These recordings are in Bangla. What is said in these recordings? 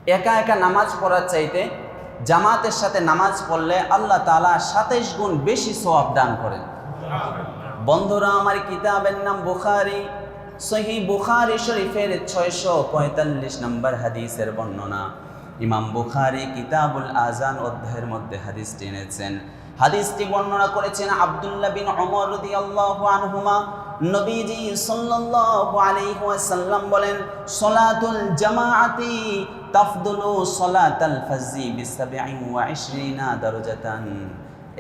একা একা নামাজ পড়ার চাইতে জামাতের সাথে নামাজ পড়লে আল্লাহ তাআলা 27 গুণ বেশি সওয়াব দান করেন। বন্ধুরা, আমার কিতাবের নাম বুখারী। সহিহ বুখারী শরীফের 645 নম্বর হাদিসের বর্ণনা। ইমাম বুখারী কিতাবুল আযান অধ্যায়ের মধ্যে হাদিসটি এনেছেন। হাদিসটি বর্ণনা করেছেন আব্দুল্লাহ বিন ওমর রাদিয়াল্লাহু আনহুমা। নবীজি সাল্লাল্লাহু আলাইহি ওয়াসাল্লাম বলেন, সলাতুল জামাআতি তাফদুলু সলাতাল ফাজরি বি27 দারাজাতান।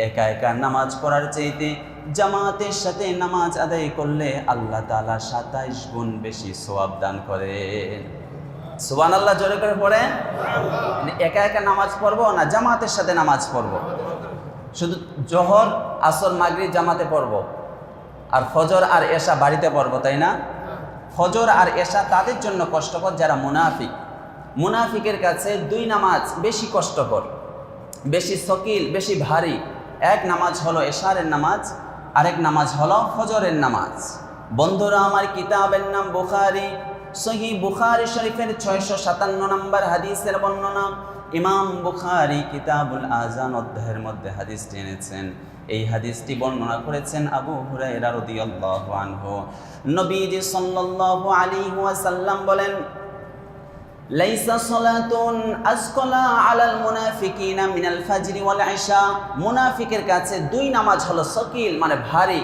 একা একা নামাজ পড়ার চাইতে জামাতের সাথে নামাজ আদায় করলে আল্লাহ তাআলা 27 গুণ বেশি সওয়াব দান করেন। সুবহানাল্লাহ, জোরে করে পড়েন। একা একা নামাজ পড়বো না জামাতের সাথে নামাজ পড়বো? শুধু জোহর, আসর, মাগরিব জামাতে পড়বো, আর ফজর আর এশা বাড়িতে পড়বো, তাই না? ফজর আর এশা তাদের জন্য কষ্টকর যারা মুনাফিক। মুনাফিকের কাছে দুই নামাজ বেশি কষ্টকর, বেশি সকিল, বেশি ভারী। এক নামাজ হলো এশারের নামাজ, আরেক নামাজ হলো ফজরের নামাজ। বন্ধুরা, আমার কিতাবের নাম বুখারী। সহিহ বুখারী শরীফের 657 নম্বর হাদিসের বর্ণনা। ইমাম বুখারী কিতাবুল আযান অধ্যায়ের মধ্যে হাদিসটি এনেছেন। এই হাদিসটি বর্ণনা করেছেন আবু হুরায়রা রাদিয়াল্লাহু আনহু। নবীজি সাল্লাল্লাহু আলাইহি ওয়াসাল্লাম বলেন, লাইসা সালাতুন আসকালা আলাল মুনাফিকিনা মিনাল ফাজরি ওয়াল ইশা। মুনাফিকের কাছে দুই নামাজ হলো সকিল, মানে ভারী,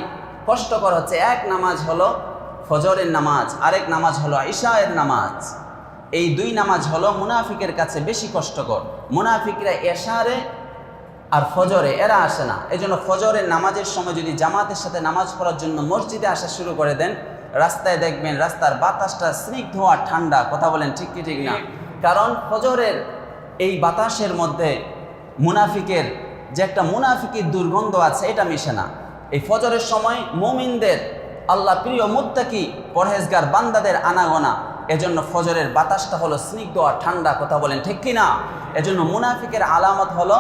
কষ্টকর হচ্ছে। এক নামাজ হলো ফজরের নামাজ, আরেক নামাজ হলো ইশায়ের নামাজ। এই দুই নামাজ হলো মুনাফিকের কাছে বেশি কষ্টকর। মুনাফিকরা এশারে আর ফজরে এরা আসে না। এই জন্য ফজরের নামাজের সময় যদি জামাতের সাথে নামাজ পড়ার জন্য মসজিদে আসা শুরু করে দেন, রাস্তায় দেখবেন রাস্তার বাতাসটা স্নিগ্ধ আর ঠান্ডা। কথা বলেন ঠিক কি ঠিক না? কারণ ফজরের এই বাতাসের মধ্যে মুনাফিকের যে একটা মুনাফিকের দুর্গন্ধ আছে, এটা মিশে না। এই ফজরের সময় মুমিনদের, আল্লাহ প্রিয় মুত্তাকি পরহেজগার বান্দাদের আনাগোনা। এজন্য ফজরের বাতাসটা হলো স্নিগ্ধ আর ঠান্ডা। কথা বলেন ঠিক কি না? এজন্য মুনাফিকের আলামত হলো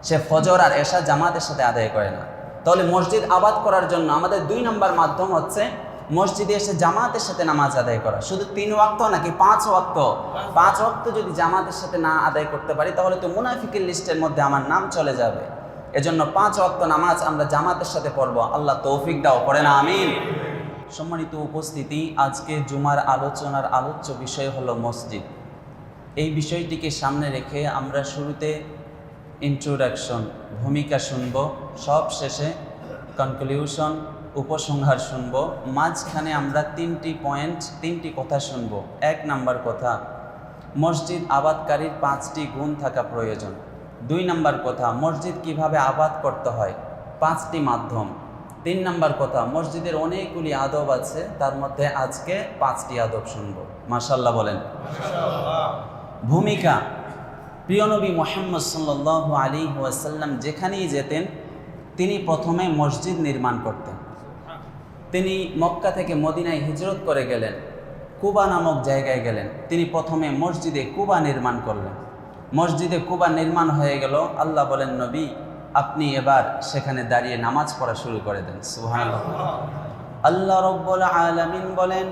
সে ফজর আর এশা জামাতের সাথে আদায় করে না। তাহলে মসজিদ আবাদ করার জন্য আমাদের 2 নম্বর মাধ্যম হচ্ছে মসজিদে এসে জামাতের সাথে নামাজ আদায় করা। শুধু 3 ওয়াক্ত নাকি 5 ওয়াক্ত? 5 ওয়াক্ত যদি জামাতের সাথে না আদায় করতে পারি তাহলে তো মুনাফিকের লিস্টের মধ্যে আমার নাম চলে যাবে। এজন্য 5 ওয়াক্ত নামাজ আমরা জামাতের সাথে পড়বো। আল্লাহ তৌফিক দাও, পড়ে না আমিন। সম্মানিত উপস্থিতি, আজকে জুমার আলোচনার আলোচ্য বিষয় হলো মসজিদ। এই বিষয়টিকে সামনে রেখে আমরা শুরুতে ইন্ট্রোডাকশন, ভূমিকা শুনব, সব শেষে কনক্লুশন, উপসংহার শুনব। মাঝখানে আমরা 3টি কথা শুনব। 1 নাম্বার কথা, মসজিদ আবাদকারীর 5টি গুণ থাকা প্রয়োজন। 2 নাম্বার কথা, মসজিদ কিভাবে আবাদ করতে হয়, 5টি মাধ্যম। 3 নাম্বার কথা, মসজিদের অনেকগুলি আদব আছে, তার মধ্যে আজকে 5টি আদব শুনব। মাশাআল্লাহ বলেন। ভূমিকা, প্রিয় নবী মুহাম্মদ সাল্লাল্লাহু আলাইহি ওয়াসাল্লাম যেখানেই যেতেন তিনি প্রথমে মসজিদ নির্মাণ করতেন। তিনি মক্কা থেকে মদিনায় হিজরত করে গেলেন, কুবা নামক জায়গায় গেলেন। তিনি প্রথমে মসজিদে কুবা নির্মাণ করলেন। মসজিদে কুবা নির্মাণ হয়ে গেল। আল্লাহ বলেন, নবী আপনি এবার সেখানে দাঁড়িয়ে নামাজ পড়া শুরু করে দেন। সুবহানাল্লাহ। আল্লাহ রাব্বুল আলামিন বলেন,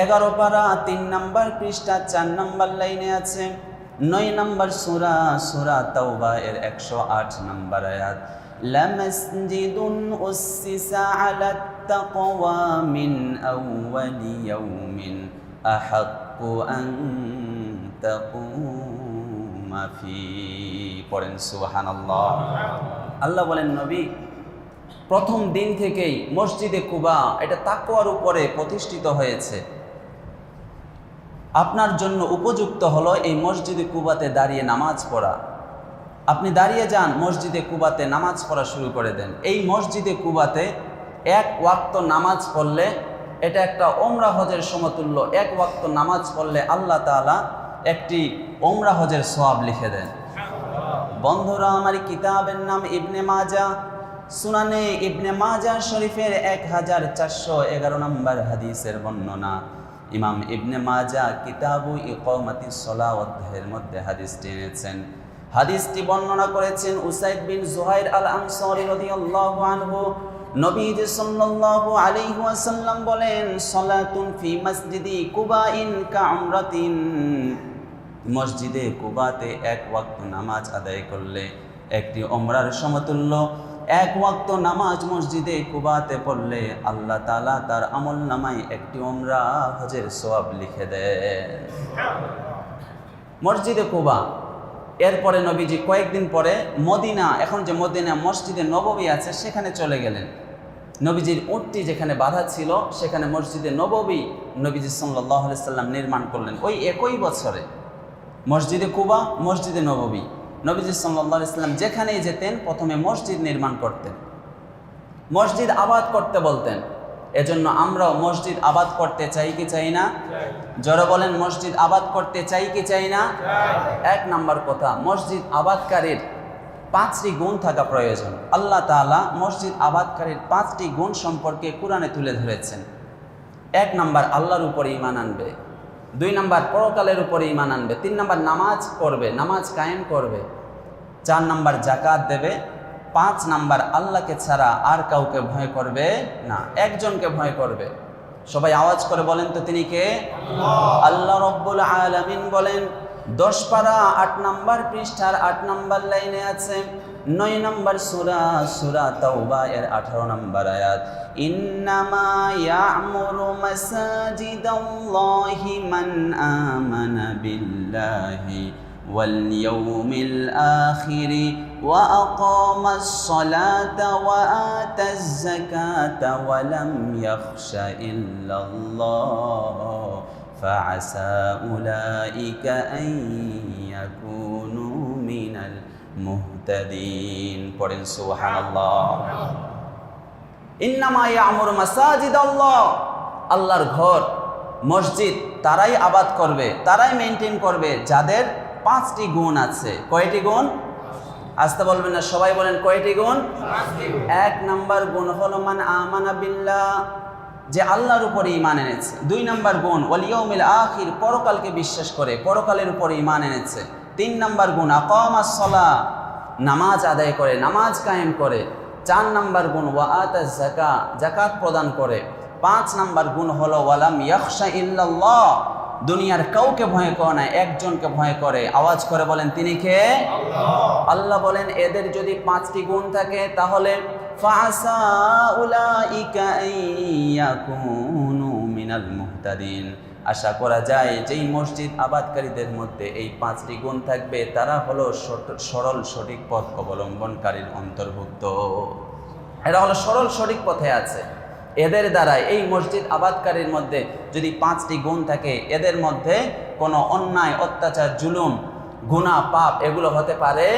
11 পারা 3 নম্বর পৃষ্ঠা 4 নম্বর লাইনে আছে, 9 নম্বর সূরা তাওবা এর 108 নম্বর আয়াত, লামাসজিদুন উসসিসা আলাত তাকওয়া মিন আউওয়ালি ইয়াউমিন আহাক্কু আন তাকুমা ফি। পড়েন সুবহানাল্লাহ। আল্লাহ বলেন, নবী প্রথম দিন থেকেই মসজিদে কুবা এটা তাকওয়ার উপরে প্রতিষ্ঠিত হয়েছে। আপনার জন্য উপযুক্ত হলো এই মসজিদে কুবাতে দাঁড়িয়ে নামাজ পড়া। আপনি দাঁড়িয়ে যান, মসজিদে কুবাতে নামাজ পড়া শুরু করে দেন। এই মসজিদে কুবাতে 1 ওয়াক্ত নামাজ পড়লে এটা একটা ওমরা হজের সমতুল্য। 1 ওয়াক্ত নামাজ পড়লে আল্লাহ তাআলা একটি ওমরা হজের সওয়াব লিখে দেন। বন্ধুরা, আমার কিতাবের নাম ইবনে মাজাহ। সুনানে ইবনে মাজাহ শরীফের 1411 নম্বর হাদিসের বর্ণনা। ইমাম ইবনে মাজাহ কিতাবু ইকামাতিস সালাহ অধ্যায়ের মধ্যে হাদিসটি এনেছেন। হাদিসটি বর্ণনা করেছেন উসাইদ বিন জুহাইর আল আনসারী রাদিয়াল্লাহু আনহু। নবীজি সাল্লাল্লাহু আলাইহি ওয়াসাল্লাম বলেন, সালাতুন ফি মসজিদি কুবাইন কাউমরাতিন মসজিদে কুবাতে এক ওয়াক্ত নামাজ আদায় করলে একটি ওমরার সমতুল্য। এক ওয়াক্ত নামাজ মসজিদে কুবাতে পড়লে আল্লাহ তাআলা তার আমল নামায় একটি ওমরা হজের সওয়াব লিখে দেন। মসজিদে কুবা, এরপরে নবীজি কয়েকদিন পরে মদিনা, এখন যে মদিনা মসজিদে নববী আছে সেখানে চলে গেলেন। নবীজির উটটি যেখানে বাঁধা ছিল সেখানে মসজিদে নববী নবীজি সাল্লাল্লাহু আলাইহি সাল্লাম নির্মাণ করলেন। ওই একই বছরে মসজিদে কুবা, মসজিদে নববী, নবীজি সাল্লাল্লাহু আলাইহি সাল্লাম যেখানেই যেতেন প্রথমে মসজিদ নির্মাণ করতেন, মসজিদ আবাদ করতে বলতেন। এজন্য আমরাও মসজিদ আবাদ করতে চাই কি চাই না? জোরে বলেন, মসজিদ আবাদ করতে চাই কি চাই না? এক নাম্বার কথা, মসজিদ আবাদকারীর 5টি গুণ থাকা প্রয়োজন। আল্লাহ তাআলা মসজিদ আবাদকারীর 5টি গুণ সম্পর্কে কোরআনে তুলে ধরেছেন। 1 নাম্বার, আল্লাহর উপরে ঈমান আনবে। 2 নাম্বার, পরকালের উপরে ঈমান আনবে। 3 নাম্বার, নামাজ পড়বে, নামাজ কায়েম করবে। 4 নাম্বার, যাকাত দেবে। 5 নাম্বার, আল্লাহকে ছাড়া আর কাউকে ভয় করবে না, একজনকে ভয় করবে। সবাই আওয়াজ করে বলেন তো, তিনি কে? আল্লাহ রব্বুল আলামিন বলেন 10 পারা 8 নাম্বার পৃষ্ঠার 8 নাম্বার লাইনে আছে, 9 নাম্বার সূরা তাওবা এর 18 নাম্বার আয়াত, ইন্নামা ইয়া'মুরু মাসাজিদাল্লাহি মান আমানা বিল্লাহি ওয়াল ইয়াউমিল আখিরি ওয়া আকামাস সালাতা ওয়া আতাজ যাকাতা ওয়া লাম ইয়াখশা ইল্লাল্লাহ فعسى أولئك أن يكونوا من المهتدين পড়েন সুবহানাল্লাহ। ইন্নামা ইয়া'মুরু মাসাজিদাল্লাহ, আল্লাহর ঘর মসজিদ তারাই আবাদ করবে, তারাই মেইনটেইন করবে যাদের 5টি গুণ আছে। কয়টি গুণ? আস্তে বলবেন না, সবাই বলেন কয়টি গুণ? 1 নাম্বার গুণ হলো মান আমানা বিল্লাহ, যে আল্লাহর উপরে ঈমান এনেছে। 2 নাম্বার গুণ ওয়াল ইয়াউমিল আখির, পরকালকে বিশ্বাস করে, পরকালের উপরে ঈমান এনেছে। 3 নাম্বার গুণ আকামাস সালাহ, নামাজ আদায় করে, নামাজ কায়েম করে। 4 নাম্বার গুণ ওয়া আতাজ যাকাত, যাকাত প্রদান করে। 5 নাম্বার গুণ হলো ওয়ালাম ইয়াখশা ইল্লাল্লাহ, দুনিয়ার কাউকে ভয় করে না, একজনকে ভয় করে। আওয়াজ করে বলেন, তিনি কে? আল্লাহ। আল্লাহ বলেন এদের যদি 5টি গুণ থাকে তাহলে ফাসা উলাইকা ইয়াকুনু মিনাল মুহতাদিন, আশা করা যায় যেই মসজিদ আবাদকারীদের মধ্যে এই 5টি গুণ থাকবে তারা হলো সরল সঠিক পথ অবলম্বনকারীর অন্তর্ভুক্ত। এরা হলো সরল সঠিক পথে আছে। এদের দ্বারাই এই মসজিদ আবাদকারীর মধ্যে যদি 5টি গুণ থাকে, এদের মধ্যে কোনো অন্যায়, অত্যাচার, জুলুম, গুনাহ, পাপ এগুলো হতে পারে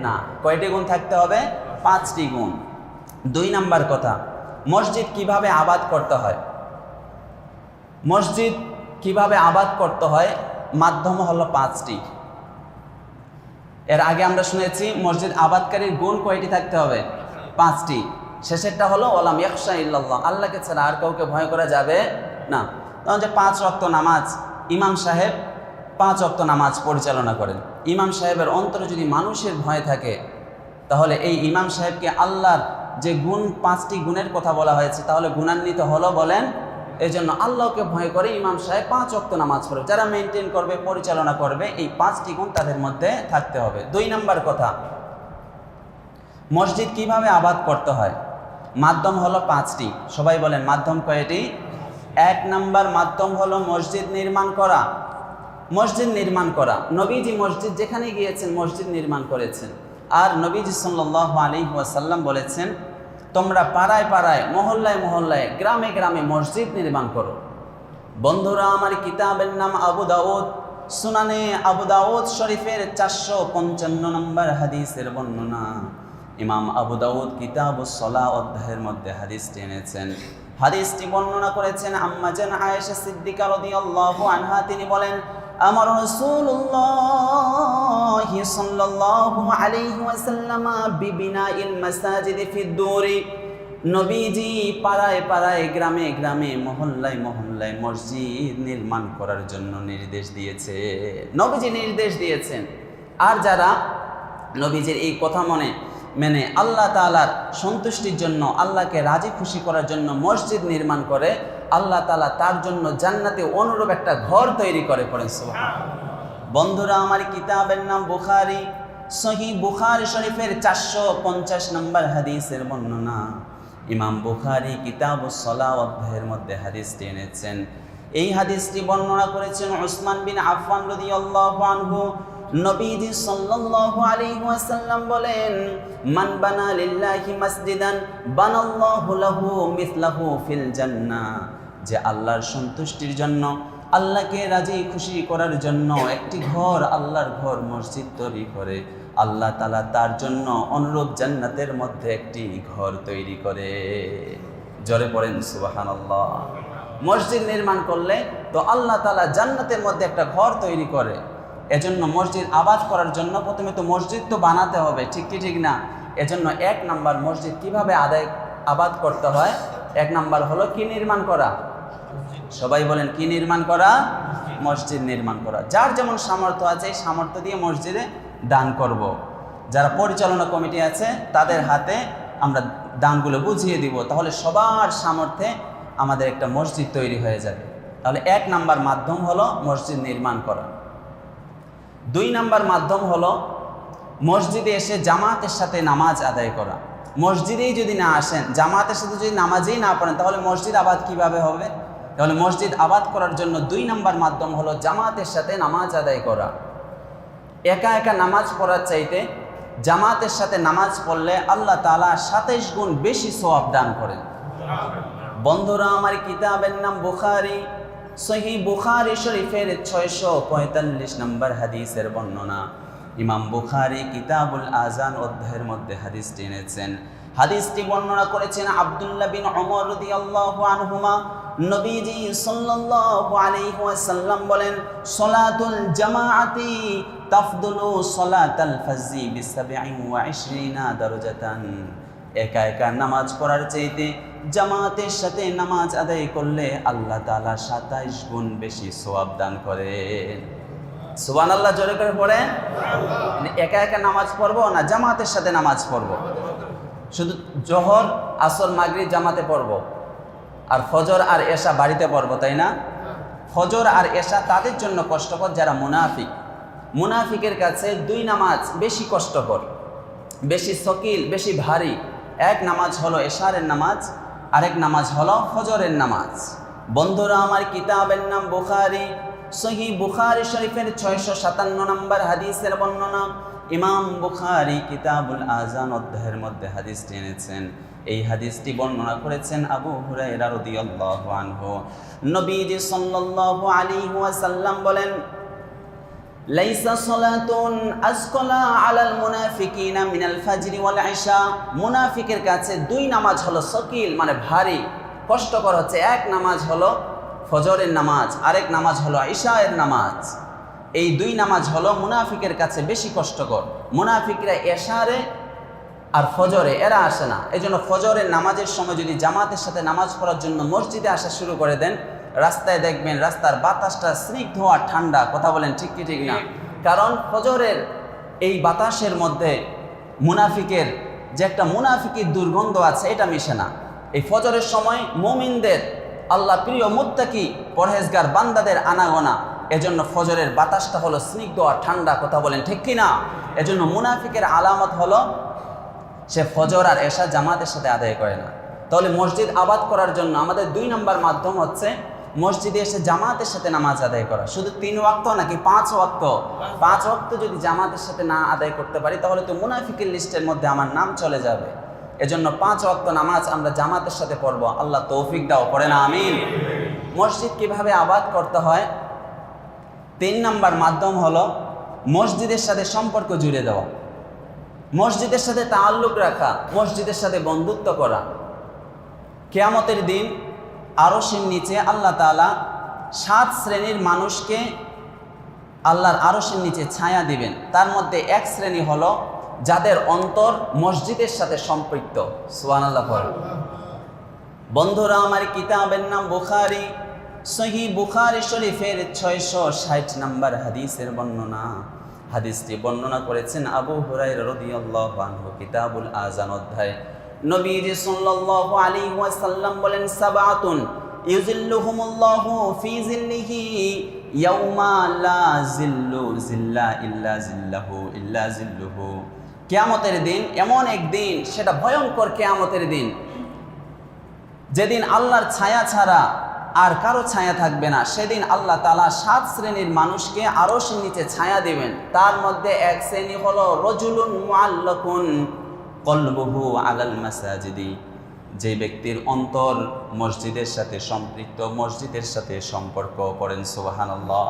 না। কয়টি গুণ থাকতে হবে? 5টি গুণ। 2 নাম্বার কথা, মসজিদ কিভাবে আবাদ করতে হয়? মসজিদ কিভাবে আবাদ করতে হয়, মাধ্যম হলো 5টি। এর আগে আমরা শুনেছি মসজিদ আবাদকারীর গুণ কয়টি থাকতে হবে? 5টি। শেষেরটা হলো ওয়ালাম ইয়াখশা ইল্লাল্লাহ, আল্লাহকে ছাড়া আর কাউকে ভয় করা যাবে না। তখন যে 5 ওয়াক্ত নামাজ ইমাম সাহেব 5 ওয়াক্ত নামাজ পরিচালনা করেন, ইমাম সাহেবের অন্তরে যদি মানুষের ভয় থাকে তাহলে এই ইমাম সাহেবকে আল্লাহর যে গুণ 5টি গুণের কথা বলা হয়েছে তাহলে গুণান্বিত হলো বলেন। এই জন্য আল্লাহকে ভয় করে ইমাম সাহেব 5 ওয়াক্ত নামাজ পড়বে, যারা মেনটেন করবে, পরিচালনা করবে, এই 5টি গুণ তাদের মধ্যে থাকতে হবে। 2 নাম্বার কথা, মসজিদ কিভাবে আবাদ করতে হয়, মাধ্যম হলো 5টি। সবাই বলেন মাধ্যম কয়টি? 1 নাম্বার মাধ্যম হলো মসজিদ নির্মাণ করা। মসজিদ নির্মাণ করা, নবীজি মসজিদ যেখানে গিয়েছেন মসজিদ নির্মাণ করেছেন। আর নবীজি সাল্লাল্লাহু আলাইহি ওয়াসাল্লাম বলেছেন তোমরা পাড়ায় পাড়ায়, মহল্লায় মহল্লায়, গ্রামে গ্রামে মসজিদ নির্মাণ করো। বন্ধুরা আমার, কিতাবের নাম আবু দাউদ, সুনানে আবু দাউদ শরীফের 455 নম্বর হাদিসের বর্ণনা। ইমাম আবু দাউদ কিতাবুস সালাহ অধ্যায়ের মধ্যে হাদিসটি এনেছেন। হাদিসটি বর্ণনা করেছেন আম্মা জান আয়েশা সিদ্দিকা রাদিয়াল্লাহু আনহা। তিনি বলেন আমার রাসূলুল্লাহ সাল্লাল্লাহু আলাইহি ওয়াসাল্লাম বিবিনাইল মাসাজিদ ফিদ দুরি, নবীজি পাড়ায় পাড়ায়, গ্রামে গ্রামে, মহল্লায় মহল্লায় মসজিদ নির্মাণ করার জন্য নির্দেশ দিয়েছে, নবীজি নির্দেশ দিয়েছেন। আর যারা নবীজির এই কথা মেনে আল্লাহ তাআলার সন্তুষ্টির জন্য, আল্লাহকে রাজি খুশি করার জন্য মসজিদ নির্মাণ করে, আল্লাহ তাআলা তার জন্য জান্নাতে অনুরূপ একটা ঘর তৈরি করে। পড়েন সুবহানাল্লাহ। বন্ধুরা আমার কিতাবের নাম বুখারী। সহিহ বুখারী শরীফের 450 নম্বর হাদিসের বর্ণনা। ইমাম বুখারী কিতাবুস সালাহ অধ্যায়ের মধ্যে হাদিসটি এনেছেন। এই হাদিসটি বর্ণনা করেছেন উসমান বিন আফফান রাদিয়াল্লাহু আনহু। নবীজি সাল্লাল্লাহু আলাইহি ওয়াসাল্লাম বলেন, মান বানা লিল্লাহি মাসজিদান বানাল্লাহু লাহু মিসলাহু ফিল জান্নাহ। যে আল্লাহর সন্তুষ্টির জন্য, আল্লাহকে রাজি খুশি করার জন্য একটি ঘর, আল্লাহর ঘর মসজিদ তৈরি করে, আল্লাহ তাআলা তার জন্য অনুরূপ জান্নাতের মধ্যে একটি ঘর তৈরি করে। জোরে পড়েন সুবহানাল্লাহ। মসজিদ নির্মাণ করলে তো আল্লাহ তাআলা জান্নাতের মধ্যে একটা ঘর তৈরি করে। এজন্য মসজিদ আবাদ করার জন্য প্রথমে তো মসজিদ তো বানাতে হবে, ঠিক কি ঠিক না? এজন্য 1 নাম্বার মসজিদ কিভাবে আবাদ করতে হয়, 1 নাম্বার হলো কি নির্মাণ করা? সবাই বলেন, কি নির্মাণ করা? মসজিদ নির্মাণ করা। যার যেমন সামর্থ্য আছে এই সামর্থ্য দিয়ে মসজিদে দান করব। যারা পরিচালনা কমিটি আছে তাদের হাতে আমরা দানগুলো বুঝিয়ে দিব, তাহলে সবার সামর্থ্যে আমাদের একটা মসজিদ তৈরি হয়ে যাবে। তাহলে 1 নাম্বার মাধ্যম হলো মসজিদ নির্মাণ করা। 2 নাম্বার মাধ্যম হলো মসজিদে এসে জামাতের সাথে নামাজ আদায় করা। মসজিদেই যদি না আসেন, জামাতের সাথে যদি নামাজেই না পড়েন, তাহলে মসজিদ আবাদ কিভাবে হবে? তাহলে মসজিদ আবাদ করার জন্য 2 নাম্বার মাধ্যম হলো জামাতের সাথে নামাজ আদায় করা। একা একা নামাজ পড়ার চাইতে জামাতের সাথে নামাজ পড়লে আল্লাহ তাআলা 27 গুণ বেশি সওয়াব দান করেন। বন্ধুরা আমার কিতাবের নাম বুখারী। সহিহ বুখারী শরীফের 645 নম্বর হাদিসের বর্ণনা। ইমাম বুখারী কিতাবুল আযান অধ্যায়ের মধ্যে হাদিসটি এনেছেন। হাদিসটি বর্ণনা করেছেন আব্দুল্লাহ বিন ওমর রাদিয়াল্লাহু আনহুমা। নবীজি সাল্লাল্লাহু আলাইহি ওয়াসাল্লাম বলেন, সলাতুল জামাআতি তাফদুলু সলাতাল ফাজরি বি27 দারাজাতান। একা একা নামাজ পড়ার চাইতে জামাতের সাথে নামাজ আদায় করলে আল্লাহ তাআলা 27 গুণ বেশি সওয়াব দান করেন। সুবহানাল্লাহ, জোরে করে পড়েন। একা একা নামাজ পড়বো না জামাতের সাথে নামাজ পড়বো? শুধু জোহর আসর মাগরিব জামাতে পড়বো, আর ফজর আর এশা বাড়িতে পড়বো, তাই না? ফজর আর এশা তাদের জন্য কষ্টকর যারা মুনাফিক। মুনাফিকের কাছে 2 নামাজ বেশি কষ্টকর, বেশি সকিল, বেশি ভারী। 1 নামাজ হলো এশারের নামাজ, আরেক নামাজ হলো ফজরের নামাজ। বন্ধুরা আমার কিতাবের নাম বুখারী। সহিহ বুখারী শরীফের 657 নম্বর হাদিসের বর্ণনা। ইমাম বুখারী কিতাবুল আযান অধ্যায়ের মধ্যে হাদিসটি এনেছেন। এই হাদিসটি বর্ণনা করেছেন আবু হুরায়রা রাদিয়াল্লাহু আনহু। নবীজি সাল্লাল্লাহু আলাইহি ওয়াসাল্লাম বলেন, লাইসা সালাতুন আসকালা আলাল মুনাফিকিনা মিনাল ফাজরি ওয়াল ইশা। মুনাফিকের কাছে 2 নামাজ হলো সকিল, মানে ভারী, কষ্টকর হচ্ছে। 1 নামাজ হলো ফজরের নামাজ, আরেক নামাজ হলো ইশায়ের নামাজ। এই 2 নামাজ হলো মুনাফিকের কাছে বেশি কষ্টকর। মুনাফিকরা এশারে আর ফজরে এরা আসে না। এজন্য ফজরের নামাজের সময় যদি জামাতের সাথে নামাজ পড়ার জন্য মসজিদে আসা শুরু করে দেন, রাস্তায় দেখবেন রাস্তার বাতাসটা স্নিগ্ধ আর ঠান্ডা। কথা বলেন, ঠিক কি ঠিক না? কারণ ফজরের এই বাতাসের মধ্যে মুনাফিকের যে একটা মুনাফিকের দুর্গন্ধ আছে, এটা মিশে না। এই ফজরের সময় মুমিনদের, আল্লাহ প্রিয় মুত্তাকি পরহেজগার বান্দাদের আনাগোনা। এজন্য ফজরের বাতাসটা হলো স্নিগ্ধ আর ঠান্ডা। কথা বলেন, ঠিক কি না? এজন্য মুনাফিকের আলামত হলো সে ফজর আর এশা জামাতের সাথে আদায় করে না। তাহলে মসজিদ আবাদ করার জন্য আমাদের 2 নম্বর মাধ্যম হচ্ছে মসজিদে এসে জামাতের সাথে নামাজ আদায় করা। শুধু 3 ওয়াক্ত নাকি 5 ওয়াক্ত? 5 ওয়াক্ত যদি জামাতের সাথে না আদায় করতে পারি, তাহলে তো মুনাফিকের লিস্টের মধ্যে আমার নাম চলে যাবে। এজন্য 5 ওয়াক্ত নামাজ আমরা জামাতের সাথে পড়ব। আল্লাহ তৌফিক দাও, পড়ে না আমিন। মসজিদ কিভাবে আবাদ করতে হয়? 3 নম্বর মাধ্যম হলো মসজিদের সাথে সম্পর্ক জুড়ে দেওয়া, মসজিদের সাথে তাআল্লুক রাখা, মসজিদের সাথে বন্ধুত্ব করা। কিয়ামতের দিন আরশের নিচে আল্লাহ তাআলা 7 শ্রেণীর মানুষকে আল্লাহর আরশের নিচে ছায়া দিবেন। তার মধ্যে 1 শ্রেণী হলো যাদের অন্তর মসজিদের সাথে সম্পৃক্ত। সুবহানাল্লাহ। বন্ধুরা আমার কিতাবের নাম বুখারী। সহিহ বুখারী শরীফের 660 নম্বর হাদিসের বর্ণনা। হাদিসটি বর্ণনা করেছেন আবু হুরায়রা রাদিয়াল্লাহু আনহু, কিতাবুল আযান অধ্যায়। নবীজি সাল্লাল্লাহু আলাইহি ওয়াসাল্লাম বলেন, সাবাতুন ইউজিল্লুহুমুল্লাহু ফি জিল্লিহি ইয়াউমা লা জিল্লু জিল্লা ইল্লা জিল্লাহু ইল্লা জিল্লুহু। কিয়ামতের দিন এমন এক দিন, সেটা ভয়ঙ্কর কিয়ামতের দিন, যেদিন আল্লাহর ছায়া ছাড়া আর কারো ছায়া থাকবে না। সেদিন আল্লাহ তাআলা 7 শ্রেণীর মানুষকে আরশের নিচে ছায়া দিবেন। তার মধ্যে এক শ্রেণী হলো রজুলুন মুআল্লাকুন কলবুহু আলাল মাসাজিদি, যে ব্যক্তির অন্তর মসজিদের সাথে সম্পৃক্ত, মসজিদের সাথে সম্পর্ক। পড়েন সুবহানাল্লাহ।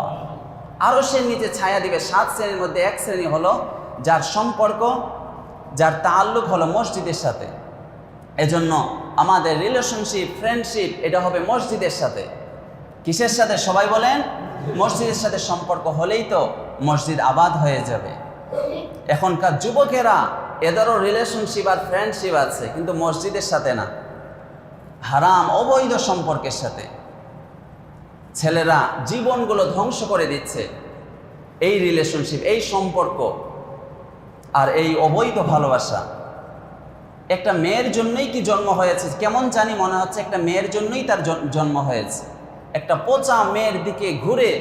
আরশের নিচে ছায়া দিবে 7 শ্রেণীর মধ্যে এক শ্রেণী হলো যার সম্পর্ক, যার তাআল্লুক হলো মসজিদের সাথে। এজন্য আমাদের রিলেশনশিপ, ফ্রেন্ডশিপ এটা হবে মসজিদের সাথে। কিসের সাথে? সবাই বলেন, মসজিদের সাথে সম্পর্ক হলেই তো মসজিদ আবাদ হয়ে যাবে। এখনকার যুবকেরা এদেরও রিলেশনশিপ আর ফ্রেন্ডশিপ আছে, কিন্তু মসজিদের সাথে না, হারাম অবৈধ সম্পর্কের সাথে। ছেলেরা জীবনগুলো ধ্বংস করে দিচ্ছে এই রিলেশনশিপ, এই সম্পর্ক আর এই অবৈধ ভালোবাসা। একটা মেয়ের জন্যই কি জন্ম হয়েছে? কেমন জানি মনে হচ্ছে একটা মেয়ের জন্যই তার জন্ম হয়েছে। একটা পচা মেয়ের দিকে ঘুরে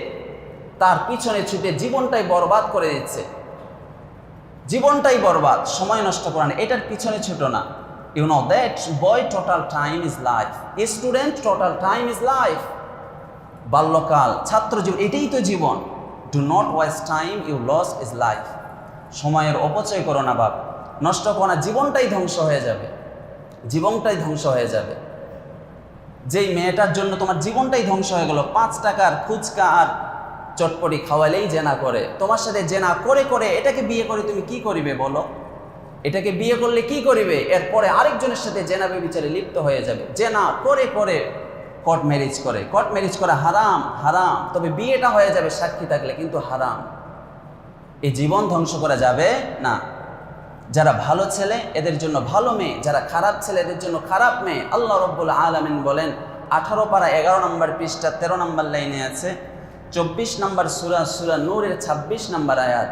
তার পিছনে ছুটে জীবনটাই বরবাদ করে দিচ্ছে। জীবনটাই বরবাদ, সময় নষ্ট করা না, এটার পিছনে ছুটো না। You know that boy total time is life, student total time is life. বাল্যকাল, ছাত্র জীবন, এটাই তো জীবন। Do not waste time, you loss is life. সময়ের অপচয় করো না বাপ, নষ্ট করো না, জীবনটাই ধ্বংস হয়ে যাবে, জীবনটাই ধ্বংস হয়ে যাবে। যেই মেয়েটার জন্য তোমার জীবনটাই ধ্বংস হয়ে গেল, 5 টাকার ফুচকা আর চটপটি খাওয়ালেই জেনা করে, তোমার সাথে জেনা করে করে এটাকে বিয়ে করে তুমি কি করিবে বলো? এটাকে বিয়ে করলে কি করিবে? এরপরে আরেকজনের সাথে জেনা ব্যভিচারে লিপ্ত হয়ে যাবে। জেনা করে করে কোর্ট ম্যারেজ করে, কোর্ট ম্যারেজ করা হারাম, হারাম। তবে বিয়েটা হয়ে যাবে সাক্ষী থাকলে, কিন্তু হারাম। এই জীবন ধ্বংস করা যাবে না। যারা ভালো ছেলে এদের জন্য ভালো মেয়ে, যারা খারাপ ছেলে এদের জন্য খারাপ মেয়ে। আল্লাহ রাব্বুল আলামিন বলেন 18 পারা 11 নম্বর পৃষ্ঠা 13 নম্বর লাইনে আছে, 24 নম্বর সূরা নূরের 26 নম্বর আয়াত,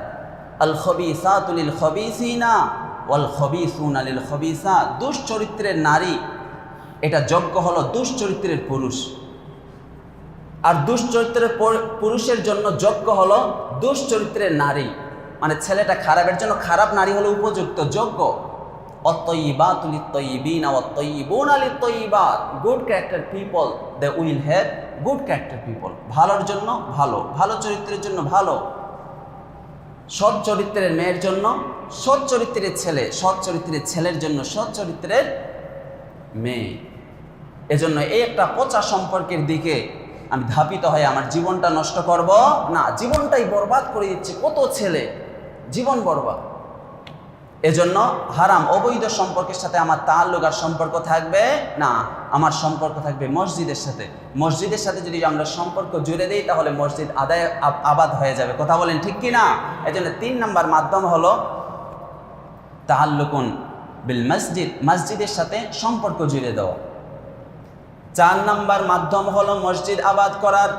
আল খবিসাতু লিল খবিসিনা ওয়াল খবিসুনা লিল খবিসাত। দুশ্চরিত্রের নারী এটা যোগ্য হলো দুশ্চরিত্রের পুরুষ, আর দুশ্চরিত্রের পুরুষের জন্য যোগ্য হলো দুশ্চরিত্রের নারী। মানে ছেলেটা খারাপের জন্য খারাপ নারী হলো উপযুক্ত, যোগ্য। অত্তয়িবাতু লিত্তয়িবিনা ওয়াত্তয়িবুনা লিত্তয়িবাত। Good character people they will have good character people. ভালোর জন্য ভালো, ভালো চরিত্রের জন্য ভালো। সৎ চরিত্রের মেয়ের জন্য সৎ চরিত্রের ছেলে, সৎ চরিত্রের ছেলের জন্য সৎ চরিত্রের মেয়ে। এজন্য এই একটা পচা সম্পর্কের দিকে আমি ধাপিত হয়ে আমার জীবনটা নষ্ট করব না, জীবনটাই বরবাদ করে দিচ্ছে কত ছেলে, জীবন বরবাদ। এজন্য হারাম অবৈধ সম্পর্কের সাথে আমার তাআল্লুক আর সম্পর্ক থাকবে না। আমার সম্পর্ক থাকবে মসজিদের সাথে। মসজিদের সাথে যদি আমরা সম্পর্ক জুড়ে দিই তাহলে মসজিদ আবাদ হয়ে যাবে। কথা বলেন ঠিক কি না? এজন্য 3 নম্বর মাধ্যম হলো তাআল্লুকুন বিল মসজিদ, মসজিদের সাথে সম্পর্ক জুড়ে দেওয়া। 4 নম্বর মাধ্যম হলো মসজিদ আবাদ করার,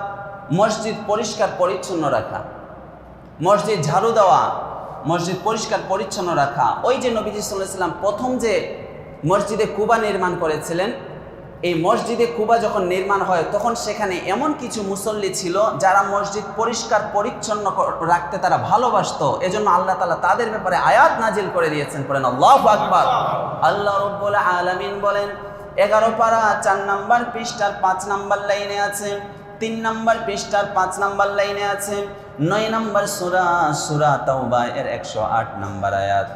মসজিদ পরিষ্কার পরিচ্ছন্ন রাখা, মসজিদ ঝাড়ু দেওয়া, মসজিদ পরিষ্কার পরিচ্ছন্ন রাখা। ওই যে নবীজি সাল্লাল্লাহু আলাইহি ওয়াসাল্লাম প্রথম যে মসজিদে কুবা নির্মাণ করেছিলেন, এই মসজিদে কুবা যখন নির্মাণ হয় তখন সেখানে এমন কিছু মুসল্লি ছিল যারা মসজিদ পরিষ্কার পরিচ্ছন্ন রাখতে তারা ভালোবাসতো। এজন্য আল্লাহ তাআলা তাদের ব্যাপারে আয়াত নাজিল করে দিয়েছেন। পড়েন আল্লাহু আকবার। আল্লাহ রাব্বুল আলামিন বলেন 11 পারা 4 নম্বর পৃষ্ঠার 5 নম্বর লাইনে আছে, 3 নম্বর পৃষ্ঠার 5 নম্বর লাইনে আছে, 9 নম্বর সূরা তাওবা এর 108 নম্বর আয়াত,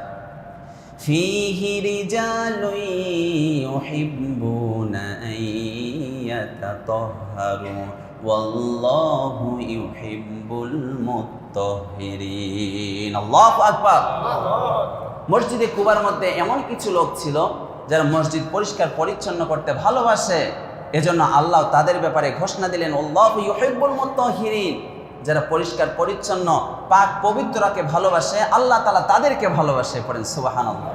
ফীহি রিজালুন ইউহিব্বুনা আইয়াতাতাহহারু ওয়াল্লাহু ইউহিব্বুল মুত্তাহহিরিন। আল্লাহু আকবার। মসজিদে কুবার মধ্যে এমন কিছু লোক ছিল যারা মসজিদ পরিষ্কার পরিচ্ছন্ন করতে ভালোবাসে। এজন্য আল্লাহ তাদের ব্যাপারে ঘোষণা দিলেন আল্লাহু ইউহিব্বুল মুত্তাহহিরিন। যারা পরিষ্কার পরিচ্ছন্ন পাক পবিত্রকে ভালোবাসে আল্লাহ তাআলা তাদেরকে ভালোবাসে। পড়েন সুবহানাল্লাহ।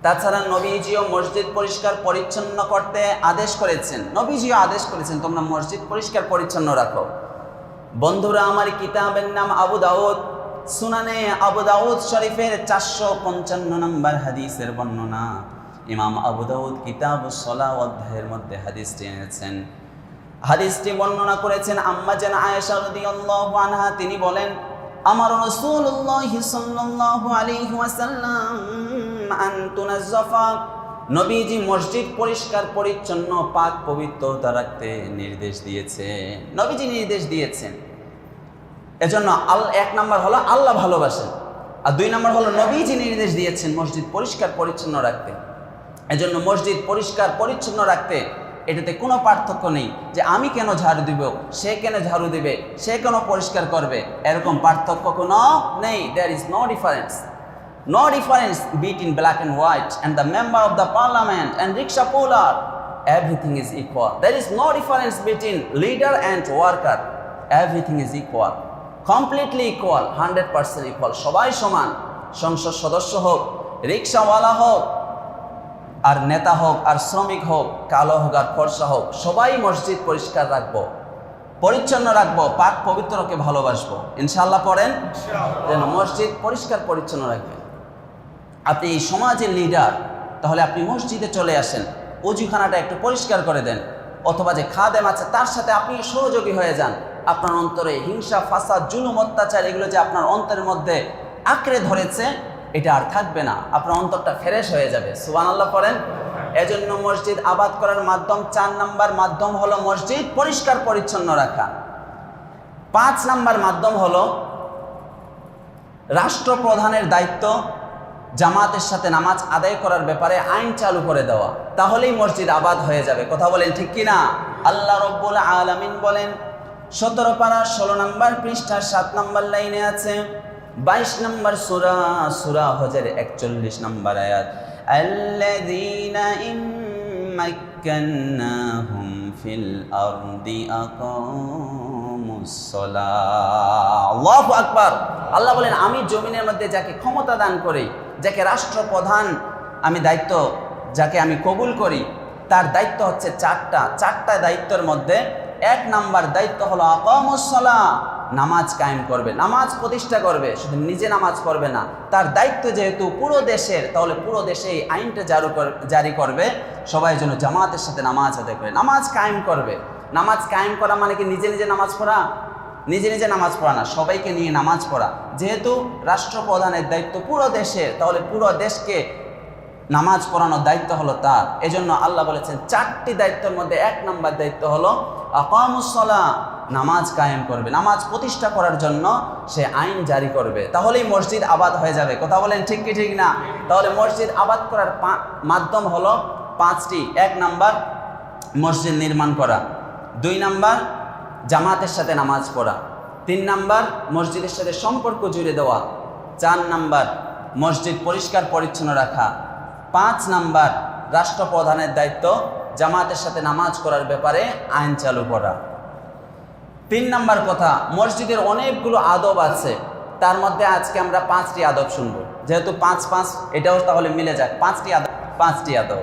তাছাড়া নবীজিও মসজিদ পরিষ্কার পরিচ্ছন্ন করতে আদেশ করেছেন, নবীজিও আদেশ করেছেন তোমরা মসজিদ পরিষ্কার পরিচ্ছন্ন রাখো। বন্ধুরা, আমার কিতাবের নাম আবু দাউদ, সুনানে আবু দাউদ শরীফের 455 নম্বর হাদিসের বর্ণনা। ইমাম আবু দাউদ কিতাবুস সালাহ অধ্যায়ের মধ্যে হাদিসটি এনেছেন। হাদিসটি বর্ণনা করেছেন আম্মা জান আয়েশা রাদিয়াল্লাহু আনহা। তিনি বলেন, আমার রাসূলুল্লাহ সাল্লাল্লাহু আলাইহি ওয়াসাল্লাম আন তুনাজ্জাফা, নবীজি মসজিদ পরিষ্কার পরিচ্ছন্ন পাক পবিত্রতা রাখতে নির্দেশ দিয়েছেন। নবীজি নির্দেশ দিয়েছেন। এজন্য এক নাম্বার হলো আল্লাহ ভালোবাসেন, আর 2 নাম্বার হলো নবীজি নির্দেশ দিয়েছেন মসজিদ পরিষ্কার পরিচ্ছন্ন রাখতে। এজন্য মসজিদ পরিষ্কার পরিচ্ছন্ন রাখতে এটাতে কোনো পার্থক্য নেই যে আমি কেন ঝাড়ু দিব, সে কেন ঝাড়ু দিবে, সে কেন পরিষ্কার করবে, এরকম পার্থক্য কোনো নেই। There is no difference. No difference between black and white and the member of the parliament and rickshaw puller. Everything is equal. There is no difference between leader and worker. Everything is equal. Completely equal. 100% equal. সবাই সমান। সংসদ সদস্য হোক, রিক্সাওয়ালা হোক, আর নেতা হোক, আর শ্রমিক হোক, কালো হোক আর ফর্সা হোক, সবাই মসজিদ পরিষ্কার রাখবো, পরিচ্ছন্ন রাখবো, পাক পবিত্রকে ভালোবাসবো। ইনশাআল্লাহ পড়েন, যেন মসজিদ পরিষ্কার পরিচ্ছন্ন রাখবেন। আপনি এই সমাজের লিডার, তাহলে আপনি মসজিদে চলে আসেন, অজুখানাটা একটু পরিষ্কার করে দেন, অথবা যে খাদেম আছে তার সাথে আপনি সহযোগী হয়ে যান। আপনার অন্তরে হিংসা, ফাসাদ, জুলুম, অত্যাচার এগুলো যে আপনার অন্তরের মধ্যে আঁকড়ে ধরেছে, এটা আর থাকবে না, আপনার অন্তরটা ফ্রেশ হয়ে যাবে। সুবহানাল্লাহ পড়েন। এজন্য মসজিদ আবাদ করার মাধ্যম 4 নাম্বার মাধ্যম হলো মসজিদ পরিষ্কার পরিচ্ছন্ন রাখা। 5 নাম্বার মাধ্যম হলো রাষ্ট্রপ্রধানের দায়িত্ব জামাতের সাথে নামাজ আদায় করার ব্যাপারে আইন চালু করে দেওয়া, তাহলেই মসজিদ আবাদ হয়ে যাবে। কথা বলেন ঠিক কিনা? আল্লাহ রাব্বুল আলামিন বলেন 17 পারা 16 নাম্বার পৃষ্ঠার 7 নাম্বার লাইনে আছে, 22 নম্বর সূরা, সূরা হজের 41 নম্বর আয়াত, আল্লাযীনা ইম্মাক্কান্নাহুম ফিল আরদি আকামুস সালাহ। আল্লাহু আকবার। আল্লাহ বলেন, আমি জমিনের মধ্যে যাকে ক্ষমতা দান করি, যাকে রাষ্ট্রপ্রধান আমি দায়িত্ব, যাকে আমি কবুল করি, তার দায়িত্ব হচ্ছে 4টা দায়িত্বের মধ্যে 1 নাম্বার দায়িত্ব হলো আকামুস সালাহ, নামাজ কায়েম করবে, নামাজ প্রতিষ্ঠা করবে। শুধু নিজে নামাজ পড়বে না, তার দায়িত্ব যেহেতু পুরো দেশের, তাহলে পুরো দেশে এই আইনটা জারি করবে, সবাই যেন জামাতের সাথে নামাজ আদায় করে নামাজ কায়েম করবে। নামাজ কায়েম করা মানে কি নিজে নিজে নামাজ পড়া? নিজে নিজে নামাজ পড়া না, সবাইকে নিয়ে নামাজ পড়া। যেহেতু রাষ্ট্রপ্রধানের দায়িত্ব পুরো দেশের, তাহলে পুরো দেশকে নামাজ পড়ানোর দায়িত্ব হলো তার। এজন্য আল্লাহ বলেছেন 4টি দায়িত্বের মধ্যে 1 নাম্বার দায়িত্ব হলো আকামুস সালাহ, নামাজ কায়েম করবে, নামাজ প্রতিষ্ঠা করার জন্য সে আইন জারি করবে, তাহলেই মসজিদ আবাদ হয়ে যাবে। কথা বলেন ঠিক কি ঠিক না? তাহলে মসজিদ আবাদ করার মাধ্যম হলো 5টি। 1 নাম্বার মসজিদ নির্মাণ করা, 2 নাম্বার জামাতের সাথে নামাজ পড়া, 3 নাম্বার মসজিদের সাথে সম্পর্ক জুড়ে দেওয়া, 4 নাম্বার মসজিদ পরিষ্কার পরিচ্ছন্ন রাখা, 5 নাম্বার রাষ্ট্রপ্রধানের দায়িত্ব জামাতের সাথে নামাজ করার ব্যাপারে আইন চালু করা। 3 নাম্বার কথা, মসজিদের অনেকগুলো আদব আছে, তার মধ্যে আজকে আমরা 5টি আদব শুনব। যেহেতু 5 এটাও তাহলে মিলে যাক, 5টি আদব।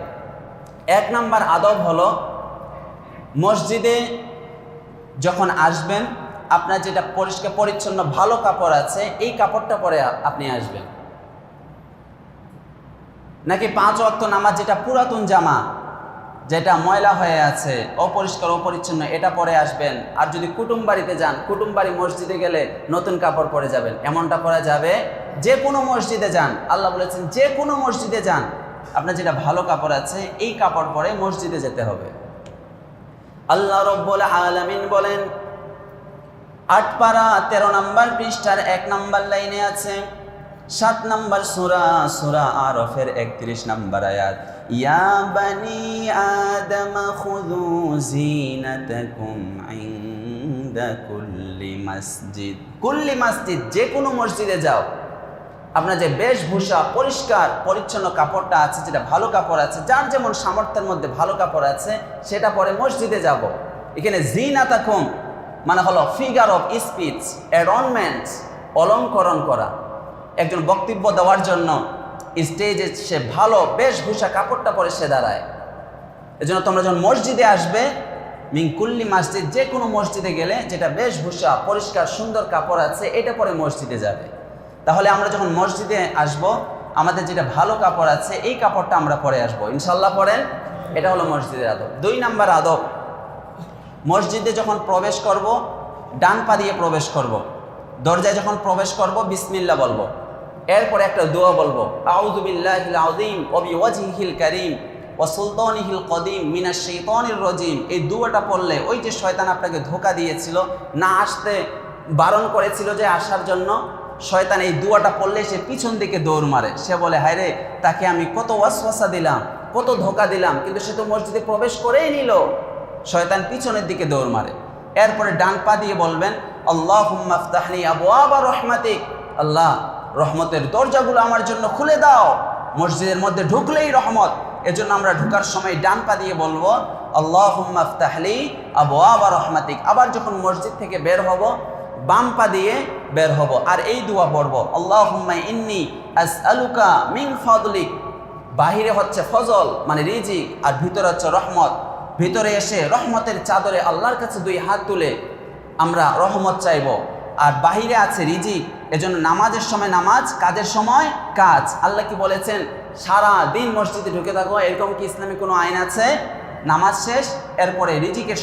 1 নাম্বার আদব হলো মসজিদে যখন আসবেন, আপনার যেটা পরিষ্কার পরিচ্ছন্ন ভালো কাপড় আছে, এই কাপড়টা পরে আপনি আসবেন। নাকি 5 ওয়াক্ত নামাজ যেটা পুরাতন জামা, যেটা ময়লা হয়ে আছে, অপরিষ্কার অপরিচ্ছন্ন, এটা পরে আসবেন। আর যদি কুটুম বাড়িতে যান, কুটুম বাড়ি মসজিদে গেলে নতুন কাপড় পরে যাবেন, এমনটা করা যাবে? যে কোনো মসজিদে যান, আল্লাহ বলেছেন যে কোনো মসজিদে যান, আপনার যেটা ভালো কাপড় আছে এই কাপড় পরে মসজিদে যেতে হবে। আল্লাহ রাব্বুল আলামিন বলেন 8 পারা 13 নম্বর পৃষ্ঠার 1 নম্বর লাইনে আছে, 7 নম্বর সূরা, সূরা আরাফের 31 নম্বর আয়াত, ইয়া বানি আদম খুযু জিনাতাকুম ইনদা কুল্লি মসজিদ। কুল্লি মসজিদ, যে কোনো মসজিদে যাও, আপনার যে বেশভূষা পরিষ্কার পরিচ্ছন্ন কাপড়টা আছে, যেটা ভালো কাপড় আছে, যার যেমন সামর্থ্যের মধ্যে ভালো কাপড় আছে সেটা পরে মসজিদে যাব। এখানে জিনাতাকুম মানে হলো ফিগার অফ স্পিচ, অ্যাডর্নমেন্টস, অলঙ্করণ করা। একজন বক্তব্য দেওয়ার জন্য স্টেজে সে ভালো বেশভূষা কাপড়টা পরে সে দাঁড়ায়। এজন্য তোমরা যখন মসজিদে আসবে, মিন কুল্লি মসজিদ, যে কোনো মসজিদে গেলে যেটা বেশভূষা পরিষ্কার সুন্দর কাপড় আছে এটা পরে মসজিদে যাবে। তাহলে আমরা যখন মসজিদে আসব, আমাদের যেটা ভালো কাপড় আছে এই কাপড়টা আমরা পরে আসবো, ইনশাল্লাহ পড়েন। এটা হলো মসজিদের আদব। 2 নাম্বার আদব, মসজিদে যখন প্রবেশ করব, ডান পা দিয়ে প্রবেশ করব। দরজায় যখন প্রবেশ করব বিসমিল্লাহ বলবো, এরপরে একটা দোয়া বলবো, আউযু বিল্লাহিল আযীম ওয়া বিওয়াজহিল কারীম ওয়া সুলতানিহিল কদিম মিনাশ শাইতানির রাজীম। এই দোয়াটা পড়লে ওই যে শয়তান আপনাকে ধোঁকা দিয়েছিল, না আসতে বারণ করেছিল যে আসার জন্য, শয়তান এই দোয়াটা পড়লে সে পিছন দিকে দৌড় মারে। সে বলে, হায় রে, তাকে আমি কত ওয়াসওয়াসা দিলাম, কত ধোঁকা দিলাম, কিন্তু সে তো মসজিদে প্রবেশ করেই নিল। শয়তান পিছনের দিকে দৌড় মারে। এরপরে ডান পা দিয়ে বলবেন, আল্লাহুম্মা ইফতাহলি আবওয়াবা রাহমাতিক, আল্লাহ রহমতের দরজাগুলো আমার জন্য খুলে দাও। মসজিদের মধ্যে ঢুকলেই রহমত, এজন্য আমরা ঢুকার সময় ডান পা দিয়ে বলবো, আল্লাহুম্মা ইফতাহলি আবওয়াবা রাহমাতিক। আবার যখন মসজিদ থেকে বের হব, বাম পা দিয়ে বের হব আর এই দোয়া পড়ব, আল্লাহুম্মা ইন্নী আসআলুকা মিন ফাদলিক। বাহিরে হচ্ছে ফজল মানে রিজিক, আর ভিতরে হচ্ছে রহমত। ভিতরে এসে রহমতের চাদরে আল্লাহর কাছে দুই হাত তুলে আমরা রহমত চাইব, আর বাহিরে আছে রিজিক। এজন্য নামাজের সময় নামাজ, কাজের সময় কাজ। আল্লাহ কি বলেছেন? সারা দিন মসজিদে ঢুকে থাকো, এরকম কি ইসলামে কোনো আইন আছে? নামাজ শেষ, এরপরে রিজিকের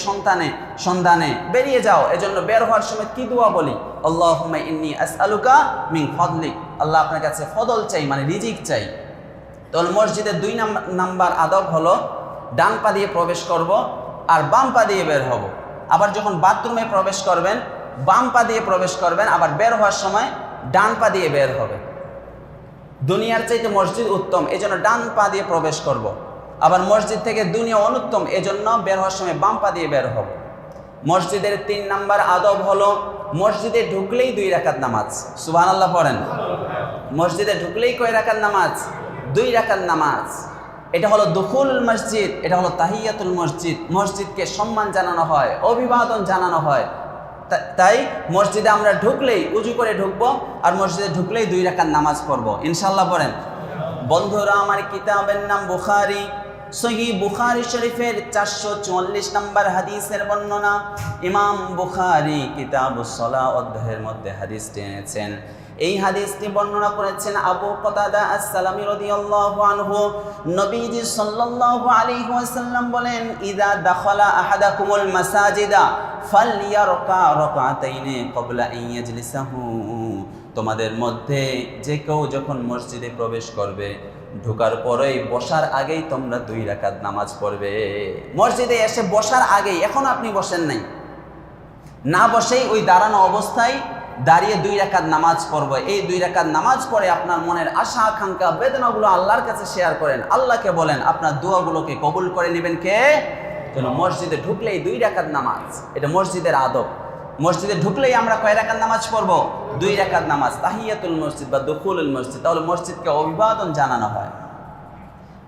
সন্ধানে বেরিয়ে যাও। এজন্য বের হওয়ার সময় কি দোয়া বলি? আল্লাহুম্মা ইন্নী আসআলুকা মিন ফাদলিক, আল্লাহ আপনার কাছে ফদল চাই মানে রিজিক চাই। তো মসজিদের 2 নাম্বার আদব হলো ডান পা দিয়ে প্রবেশ করব আর বাম পা দিয়ে বের হব। আবার যখন বাথরুমে প্রবেশ করবেন বাম পা দিয়ে প্রবেশ করবেন, আবার বের হওয়ার সময় ডান পা দিয়ে বের হবে। দুনিয়ার চাইতে মসজিদ উত্তম, এজন্য ডান পা দিয়ে প্রবেশ করব। আবার মসজিদ থেকে দুনিয়া অনুত্তম, এজন্য বের হওয়ার সময় বাম পা দিয়ে বের হবে। মসজিদের 3 নাম্বার আদব হলো মসজিদে ঢুকলেই 2 রাকাত নামাজ। সুবহানাল্লাহ পড়েন। মসজিদে ঢুকলেই কয় রাকাত নামাজ? 2 রাকাত নামাজ। এটা হলো দুখুল মসজিদ, এটা হলো তাহিয়াতুল মসজিদ। মসজিদকে সম্মান জানানো হয়, অভিবাদন জানানো হয়। তাই মসজিদে আমরা ঢুকলেই উজু করে ঢুকবো, আর মসজিদে ঢুকলেই 2 রাকাত নামাজ পড়বো। ইনশাআল্লাহ পড়েন। বন্ধুরা, আমার কিতাবের নাম বুখারী। সহিহ বুখারী শরীফের 444 নম্বর হাদিসের বর্ণনা। ইমাম বুখারী কিতাবুস সালাহ অধ্যায়ের মধ্যে হাদিসটি এনেছেন। এই হাদিসটি বর্ণনা করেছেন আবু কতাদা আস-সালামি রাদিয়াল্লাহু আনহু। নবীজি সাল্লাল্লাহু আলাইহি ওয়াসাল্লাম বলেন, ইযা দাখালা আহাদাকুমুল মাসাজিদা ফালইয়ারকা রাকাতাইনি ক্বাবলা আন ইয়াজলিসাহু। তোমাদের মধ্যে যে কেউ যখন মসজিদে প্রবেশ করবে, ঢোকার পরেই বসার আগেই তোমরা 2 রাকাত নামাজ পড়বে। মসজিদে এসে বসার আগেই, এখন আপনি বসেন নাই, না বসেই ওই দাঁড়ানো অবস্থায় দাঁড়িয়ে 2 রাকাত নামাজ পড়বো। এই 2 রাকাত নামাজ পড়ে আপনার মনের আশা আকাঙ্ক্ষা বেদনাগুলো আল্লাহর কাছে শেয়ার করেন, আল্লাহকে বলেন, আপনার দোয়াগুলোকে কবুল করে নেবেন কে? যেন মসজিদে ঢুকলেই 2 রাকাত নামাজ। এটা মসজিদের আদব। মসজিদে ঢুকলেই আমরা কয় রাকাত নামাজ পড়বো? 2 রাকাত নামাজ, তাহিয়াতুল মসজিদ বা দুখুলুল মসজিদ। তাহলে মসজিদকে অভিবাদন জানানো হয়।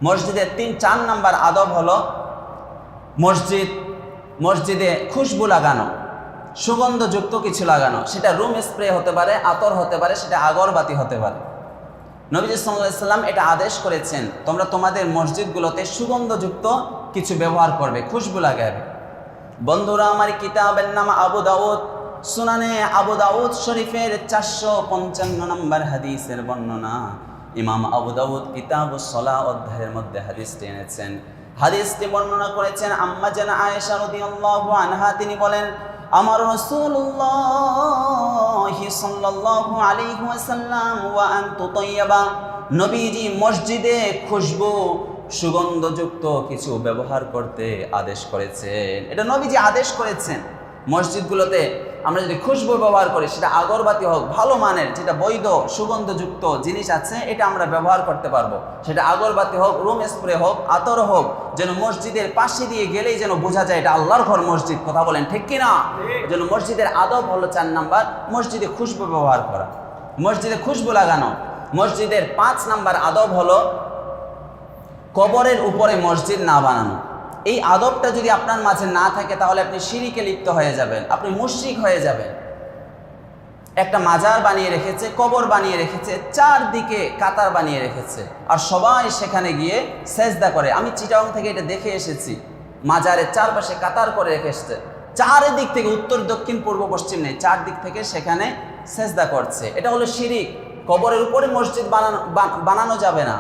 মসজিদের 3-4 নাম্বার আদব হলো মসজিদে খুশবু লাগানো, সুগন্ধযুক্ত কিছু লাগানো। সেটা রুম স্প্রে হতে পারে, আতর হতে পারে, সেটা আগরবাতি হতে পারে। নবী সাল্লাল্লাহু আলাইহি ওয়াসাল্লাম এটা আদেশ করেছেন, তোমরা তোমাদের মসজিদগুলোতে সুগন্ধযুক্ত কিছু ব্যবহার করবে, খুশবু লাগাবে। বন্ধুরা, আমার কিতাবের নাম আবু দাউদ। সুনানে আবু দাউদ শরীফের 455 নম্বর হাদিসের বর্ণনা। ইমাম আবু দাউদ কিতাবুস সালাহ অধ্যায়ের মধ্যে হাদিসটি এনেছেন। হাদিসটি বর্ণনা করেছেন আম্মা জানা আয়েশা রাদিয়াল্লাহু আনহা। তিনি বলেন, আমার রাসূলুল্লাহ সাল্লাল্লাহু আলাইহি ওয়াসাল্লাম ওয়া আনতু তাইয়্যিবা, নবীজি মসজিদে খুশবু সুগন্ধযুক্ত কিছু ব্যবহার করতে আদেশ করেছেন। এটা নবীজি আদেশ করেছেন। মসজিদগুলোতে আমরা যদি খুশবু ব্যবহার করি, সেটা আগরবাতি হোক, ভালো মানের যেটা বৈধ সুগন্ধযুক্ত জিনিস আছে, এটা আমরা ব্যবহার করতে পারবো। সেটা আগরবাতি হোক, রুম স্প্রে হোক, আতর হোক, যেন মসজিদের পাশে দিয়ে গেলেই যেন বোঝা যায় এটা আল্লাহর ঘর মসজিদ। কথা বলেন ঠিক কিনা? যেন মসজিদের আদব হলো 4 নাম্বার, মসজিদে খুশবু ব্যবহার করা, মসজিদে খুশবু লাগানো। মসজিদের 5 নাম্বার আদব হলো কবরের উপরে মসজিদ না বানানো। এই আদবটা যদি আপনার মাঝে না থাকে, তাহলে আপনি শিরকে লিপ্ত হয়ে যাবেন, আপনি মুশরিক হয়ে যাবেন। একটা মাজার বানিয়ে রেখেছে, কবর বানিয়ে রেখেছে, 4 দিকে কাতার বানিয়ে রেখেছে, আর সবাই সেখানে গিয়ে সেজদা করে। আমি চিটাগং থেকে এটা দেখে এসেছি। মাজারের চারপাশে কাতার করে রেখেছে, 4 দিক থেকে, উত্তর দক্ষিণ পূর্ব পশ্চিম নেই, 4 দিক থেকে সেখানে সেজদা করছে। এটা হলো শিরিক। কবরের উপরে মসজিদ বানানো যাবে না।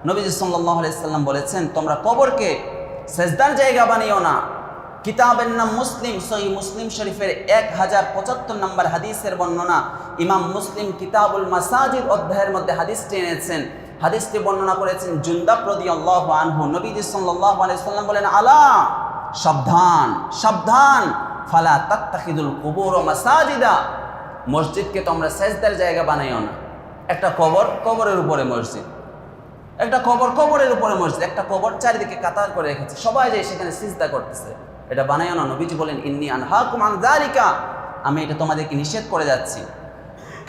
নবীজি সাল্লাল্লাহু আলাইহি ওয়াসাল্লাম বলেছেন, তোমরা কবরকে সেজদার জায়গা বানিও না। কিতাবের নাম মুসলিম, সহিহ মুসলিম শরীফের 1075 নম্বর হাদিসের বর্ণনা। ইমাম মুসলিম কিতাবুল মাসাজিদ অধ্যায়ের মধ্যে হাদিসটি এনেছেন। হাদিসটি বর্ণনা করেছেন জুনদাব রাদিয়াল্লাহু আনহু। নবীজি সাল্লাল্লাহু আলাইহি সাল্লাম বলেন, আলা, সাবধান সাবধান, ফালা তাত্তাখিদুল কুবুর মাসাজিদা, মসজিদকে তোমরা সেজদার জায়গা বানাইও না। একটা কবর, কবরের উপরে মসজিদ, একটা কবর, কবরের উপরে মসজিদ, একটা কবর চারিদিকে কাতার করে রেখেছে, সবাই যায় সেখানে সিজদা করতেছে, এটা বানাইও না। নবীজি বলেন, ইন্নী আনহাকুম আন যালিকা, আমি এটা তোমাদেরকে নিষেধ করে যাচ্ছি।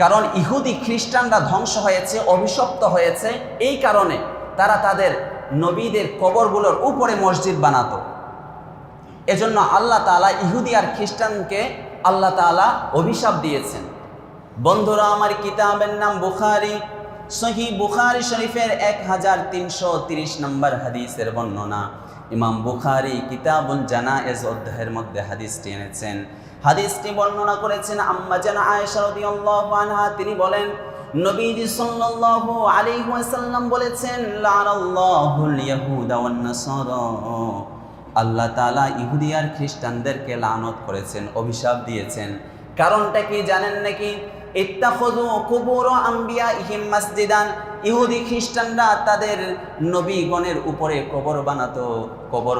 কারণ ইহুদি খ্রিস্টানরা ধ্বংস হয়েছে, অভিশপ্ত হয়েছে, এই কারণে তারা তাদের নবীদের কবরগুলোর উপরে মসজিদ বানাতো। এজন্য আল্লাহ তাআলা ইহুদি আর খ্রিস্টানকে আল্লাহ তাআলা অভিশাপ দিয়েছেন। বন্ধুরা আমার, কিতাবের নাম বুখারী, সহিহ বুখারী শরীফের 1330 নম্বর হাদিসের বর্ণনা। ইমাম বুখারী কিতাবুল জানায়েজ অধ্যায়ের মধ্যে হাদিসটি এনেছেন। হাদিসটি বর্ণনা করেছেন আম্মা জানা আয়েশা রাদিয়াল্লাহু আনহা। তিনি বলেন, নবীজি সাল্লাল্লাহু আলাইহি ওয়াসাল্লাম বলেছেন, লানাল্লাহুল ইয়াহুদা ওয়ান নাসারা, আল্লাহ তাআলা ইহুদি আর খ্রিস্টানদেরকে লানত করেছেন, অভিশাপ দিয়েছেন। কারণটা কি জানেন নাকি? ইত্তাখাযু কুবুর আম্বিয়াইহিম মাসজিদান, ইহুদি খ্রিস্টানরা তাদের নবীগণের উপরে কবর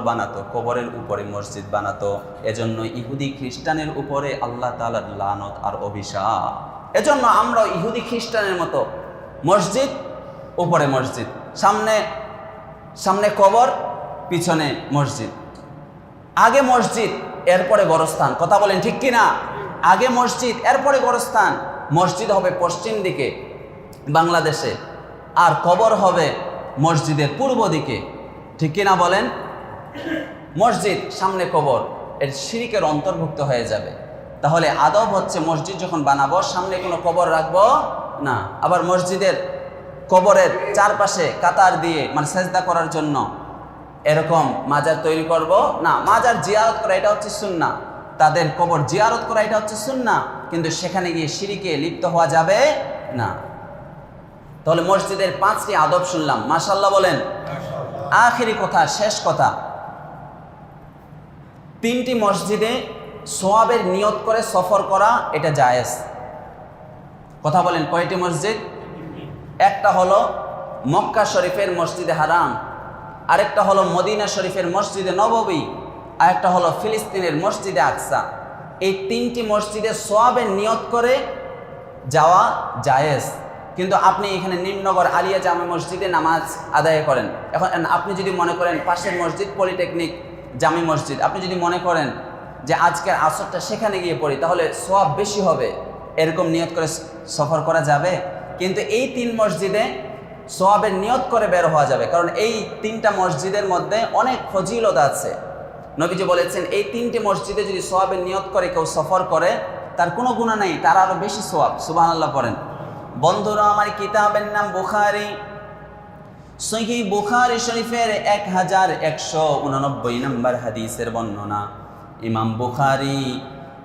বানাতো, কবরের উপরে মসজিদ বানাতো। এজন্য ইহুদি খ্রিস্টানের উপরে আল্লাহ তাআলার লানত আর অভিশাপ। এজন্য আমরা ইহুদি খ্রিস্টানের মতো মসজিদ, উপরে মসজিদ, সামনে কবর, পিছনে মসজিদ, আগে মসজিদ এরপরে গোরস্থান। কথা বলেন ঠিক কিনা? আগে মসজিদ এরপরে গোরস্থান। মসজিদ হবে পশ্চিম দিকে বাংলাদেশে, আর কবর হবে মসজিদের পূর্ব দিকে, ঠিক কিনা বলেন? মসজিদ সামনে কবর, এর শিরকের অন্তর্ভুক্ত হয়ে যাবে। তাহলে আদব হচ্ছে মসজিদ যখন বানাবো সামনে কোনো কবর রাখবো না। আবার মসজিদের কবরের চারপাশে কাতার দিয়ে, মানে সেজদা করার জন্য এরকম মাজার তৈরি করব না। মাজার জিয়ারত করা এটা হচ্ছে সুন্নাহ, তাদের কবর জিয়ারত করা এটা হচ্ছে সুন্নাহ, কিন্তু সেখানে গিয়ে শিরকে লিপ্ত হওয়া যাবে না। তাহলে মসজিদের 5টি আদব শুনলাম, মাশাআল্লাহ বলেন। আখেরি কথা, শেষ কথা, 3টি মসজিদে সওয়াবের নিয়ত করে সফর করা এটা জায়েজ। কথা বলেন, কয়টি মসজিদ? একটা হলো মক্কা শরীফের মসজিদে হারাম, আরেকটা হলো মদিনা শরীফের মসজিদে নববী, আরেকটা হলো ফিলিস্তিনের মসজিদে আকসা। এই 3টি মসজিদে সওয়াবের নিয়ত করে যাওয়া জায়েজ। কিন্তু আপনি এখানে নিম্নগর আলিয়া জামে মসজিদে নামাজ আদায় করেন। এখন আপনি যদি মনে করেন পাশের মসজিদ পলিটেকনিক জামি মসজিদ, আপনি যদি মনে করেন যে আজকের আসরটা সেখানে গিয়ে পড়ি, তাহলে সওয়াব বেশি হবে, এরকম নিয়ত করে সফর করা যাবে। কিন্তু এই 3 মসজিদে সওয়াবের নিয়ত করে বের হওয়া যাবে, কারণ এই 3টা মসজিদের মধ্যে অনেক ফজিলত আছে। নবীজি বলেছেন, এই 3টি মসজিদে যদি সওয়াবের নিয়ত করে কেউ সফর করে, তার কোনো গুনাহ নেই, তার আরো বেশি সওয়াব। সুবহানাল্লাহ পড়েন। বন্ধুরা আমার, কিতাবের নাম বুখারী, সহিহ বুখারী শরীফের 1189 নম্বর হাদিসের বর্ণনা।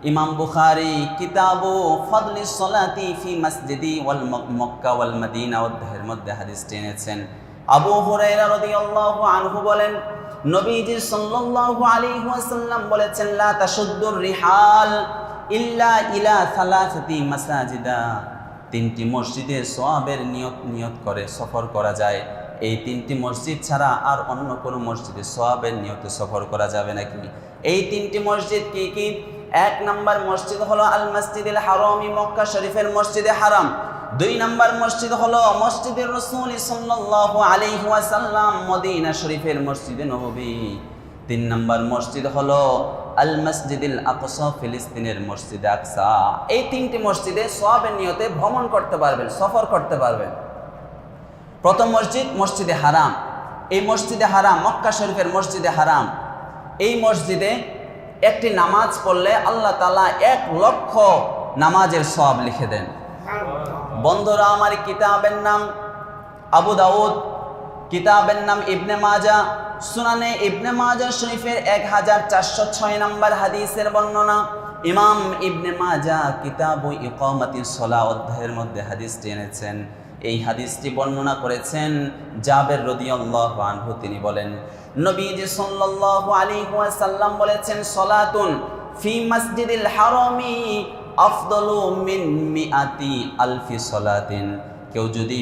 ইমাম বুখারী কিতাবু ফাদলিস সালাতি ফি মসজিদি ওয়াল মক্কা ওয়াল মদিনা অধ্যায়ের মধ্যে হাদিসটি এনেছেন। আবু হুরায়রা রাদিয়াল্লাহু আনহু বলেন, নবীজি সাল্লাল্লাহু আলাইহি ওয়াসাল্লাম বলেছেন, লা তাশুদ্দুর রিহাল ইল্লা ইলা সালাসাতি মাসাজিদা, 3টি মসজিদে সওয়াবের নিয়ত করে সফর করা যায়। এই 3টি মসজিদ ছাড়া আর অন্য কোনো মসজিদে সওয়াবের নিয়তে সফর করা যাবে নাকি? এই 3টি মসজিদ কি কি? 1 নম্বর মসজিদ হলো আল মসজিদুল হারামি, মক্কা শরীফের মসজিদে হারাম। 2 নম্বর মসজিদ হলো মসজিদুর রাসূল সাল্লাল্লাহু আলাইহি ওয়াসাল্লাম, মদিনা শরীফের মসজিদে নববী। 3 নম্বর মসজিদ হলো আল মসজিদুল আকসা, ফিলিস্তিনের মসজিদে আকসা। এই 3টি মসজিদে সওয়াবের নিয়তে ভ্রমণ করতে পারবেন, সফর করতে পারবেন। প্রথম মসজিদ মসজিদে হারাম। এই মসজিদে হারাম মক্কা শরীফের মসজিদে হারাম। এই মসজিদে একটি নামাজ পড়লে আল্লাহ তাআলা 1 লক্ষ নামাজের সওয়াব লিখে দেন। বন্ধুরা আমার, কিতাবের নাম আবু দাউদ, কিতাবের নাম ইবনে মাজাহ, সুনানে ইবনে মাজাহ শরীফের 1406 নম্বর হাদিসের বর্ণনা। ইমাম ইবনে মাজাহ কিতাবু ইকামাতিস সালাহ অধ্যায়ের মধ্যে হাদিসটি এনেছেন। এই হাদিসটি বর্ণনা করেছেন জাবের রাদিয়াল্লাহু আনহু। তিনি বলেন, নবীজি সাল্লাল্লাহু আলাইহি ওয়াসাল্লাম বলেছেন, সলাতুন ফি মসজিদিল হারামি আফদালু মিন মিআতি আলফি সলাতিন। কেউ যদি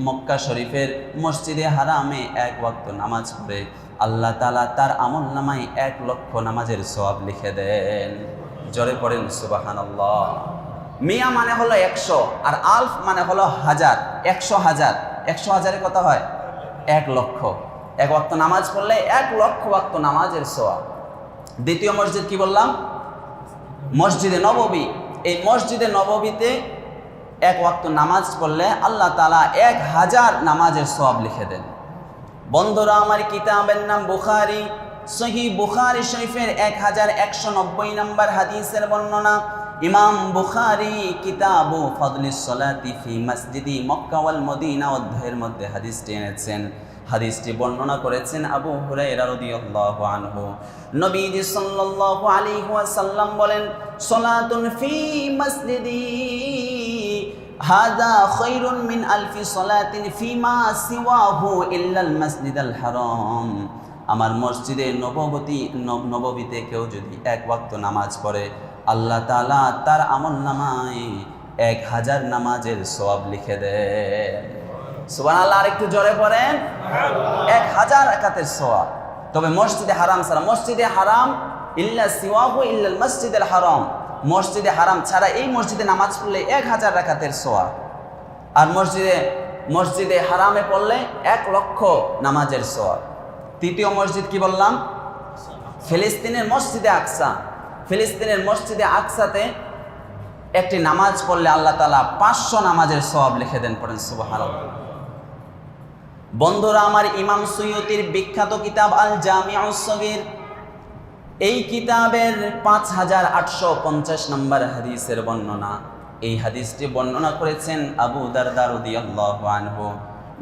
মক্কা শরীফের মসজিদে হারামে এক ওয়াক্ত নামাজ পড়ে, আল্লাহ তাআলা তার আমল নামায় 1 লক্ষ নামাজের সওয়াব লিখে দেন। জোরে পড়েন সুবহানাল্লাহ। মিয়া মানে হলো 100, আর আলফ মানে হলো 1000। 100,000, 100,000 কত হয়? 1 লক্ষ। 1 ওয়াক্ত নামাজ পড়লে 1 লক্ষ ওয়াক্ত নামাজের সওয়াব। দ্বিতীয় মসজিদ কি বললাম? মসজিদে নববী। এই মসজিদে নববীতে 1 ওয়াক্ত নামাজ পড়লে আল্লাহ তাআলা 1000 নামাজের সওয়াব লিখে দেন। বন্ধুরা, আমার কিতাবের নাম বুখারী। সহিহ বুখারী শরীফের 1190 নম্বর হাদিসের বর্ণনা। ইমাম বুখারী কিতাবু ফাদলিস সালাতি ফি মসজিদি মক্কা ওয়াল মদিনা অধ্যায়ের মধ্যে হাদিসটি এনেছেন। হাদিসটি বর্ণনা করেছেন আবু হুরায়রা রাদিয়াল্লাহু আনহু। নবীজি সাল্লাল্লাহু আলাইহি ওয়াসাল্লাম বলেন, সালাতুন ফি মসজিদি হাযা খায়রুন মিন আলফি সালাতিন ফিমা সিওয়াহু ইল্লাল মসজিদাল হারাম। আমার মসজিদে নববীতে কেউ যদি 1 ওয়াক্ত নামাজ পড়ে, আল্লাহ তাআলা তার আমল নামায় 1000 নামাজের সওয়াব লিখে দেন। সুবহানাল্লাহ। আর একটু জোরে পড়েন, 1000 রাকাতের সওয়াব। তবে মসজিদে হারাম ছাড়া, মসজিদে হারাম ইল্লা সিওয়াহু ইল্লাল মসজিদুল হারাম, মসজিদে হারাম ছাড়া এই মসজিদে নামাজ পড়লে 1000 রাকাতের সওয়াব। আর মসজিদে হারামে পড়লে 1 লক্ষ নামাজের সওয়াব। তৃতীয় মসজিদ কি বললাম? ফিলিস্তিনের মসজিদে আকসা। ফিলিস্তিনের মসজিদে আকসাতে একটি নামাজ পড়লে আল্লাহ তাআলা 500 নামাজের সওয়াব লিখে দেন। পড়েন সুবহানাল্লাহ। বন্ধুরা, আমার ইমাম সুয়ুতির বিখ্যাত কিতাব আল জামিউস সগীর, এই কিতাবের 5850 নম্বর হাদিসের বর্ণনা। এই হাদিসটি বর্ণনা করেছেন আবু দারদা রাদিয়াল্লাহু আনহু।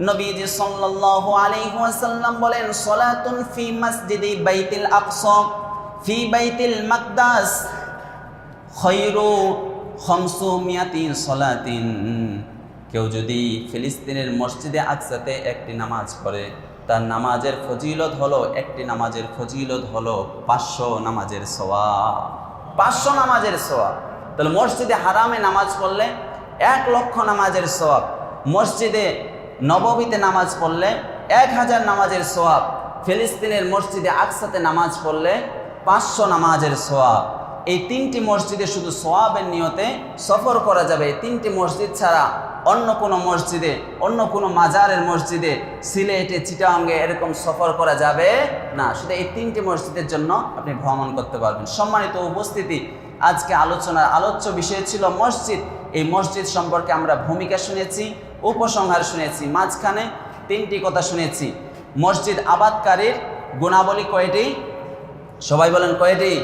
নবীজি সাল্লাল্লাহু আলাইহি ওয়াসাল্লাম বলেন, সালাতুন ফি মসজিদি বাইতুল আকসা ফি বাইতুল মাকদাস খায়রু 500 সালাতিন। কেউ যদি ফিলিস্তিনের মসজিদে আকসাতে একটি নামাজ পড়ে, তার নামাজের ফজিলত হলো, একটি নামাজের ফজিলত হলো 500 নামাজের সওয়াব। 500 নামাজের সওয়াব। তাহলে মসজিদে হারামে নামাজ পড়লে 1 লক্ষ নামাজের সওয়াব। মসজিদে নববীতে নামাজ পড়লে 1000 নামাজের সওয়াব। ফিলিস্তিনের মসজিদে আকসাতে নামাজ পড়লে 500 নামাজের সওয়াব। এই 3টি মসজিদে শুধু সওয়াবের নিয়তে সফর করা যাবে। এই 3টি মসজিদ ছাড়া অন্য কোনো মসজিদে, অন্য কোনো মাজারের মসজিদে, সিলেটে, চিটাগাঙ্গে এরকম সফর করা যাবে না। শুধু এই 3টি মসজিদের জন্য আপনি ভ্রমণ করতে পারবেন। সম্মানিত উপস্থিতি, আজকে আলোচনার আলোচ্য বিষয় ছিল মসজিদ। এই মসজিদ সম্পর্কে আমরা ভূমিকা শুনেছি, উপসংহার শুনেছি, মাঝখানে 3টি কথা শুনেছি। মসজিদ আবাদকারীর গুণাবলী কয়টি? সবাই বলেন কয়টি?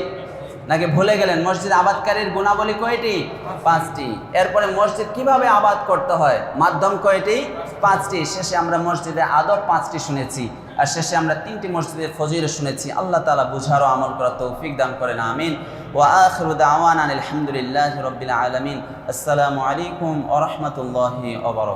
নাকি ভুলে গেলেন? মসজিদ আবাদকারীর গুণাবলী কয়টি? 5টি। এরপরে মসজিদ কিভাবে আবাদ করতে হয়, মাধ্যম কয়টি? 5টি। শেষে আমরা মসজিদের আদব 5টি শুনেছি, আর শেষে আমরা 3টি মসজিদের ফজিলত শুনেছি। আল্লাহ তাআলা বুঝার ও আমল করার তৌফিক দান করেন, আমিন। ওয়া আখিরু দাওয়ানা আলহামদুলিল্লাহি রাব্বিল আলামিন। আসসালামু আলাইকুম ওয়া রাহমাতুল্লাহি ওয়া বারাকাতুহু।